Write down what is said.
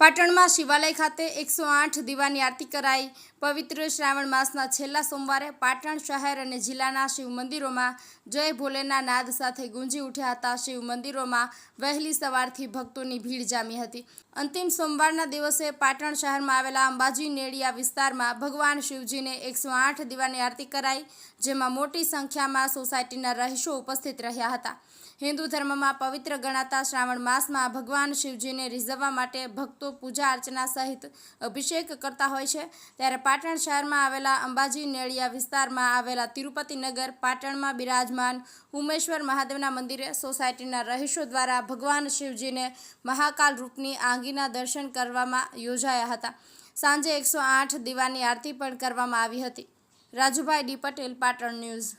પાટણમાં શિવાલય ખાતે 108 દીવાની આરતી કરાઈ। પવિત્ર શ્રાવણ માસના છેલ્લા સોમવારે પાટણ શહેર અને જિલ્લાના શિવ મંદિરોમાં જય ભોલેના નાદ સાથે ગુંજી ઉઠ્યા હતા। શિવ મંદિરોમાં વહેલી સવારથી ભક્તોની ભીડ જામી હતી। અંતિમ સોમવારના દિવસે પાટણ શહેરમાં આવેલા અંબાજી નેડિયા વિસ્તારમાં ભગવાન શિવજીને 108 દીવાની આરતી કરાઈ, જેમાં મોટી સંખ્યામાં સોસાયટીના રહીશો ઉપસ્થિત રહ્યા હતા। હિન્દુ ધર્મમાં પવિત્ર ગણાતા શ્રાવણ માસમાં ભગવાન શિવજીને રીઝવવા માટે ભક્તો પૂજા અર્ચના સહિત અભિષેક કરતા હોય છે। ત્યારે પાટણ શહેરમાં આવેલા અંબાજી નેડિયા વિસ્તારમાં આવેલા તિરુપતિ નગર પાટણમાં બિરાજમાન ઉમેશ્વર મહાદેવના મંદિરે સોસાયટીના રહીશો દ્વારા ભગવાન શિવજીને મહાકાલ રૂપની આંગીના દર્શન કરવામાં યોજાયા હતા। સાંજે 108 દીવાની આરતી પણ કરવામાં આવી હતી। Rajubhai D Patel, Patan news.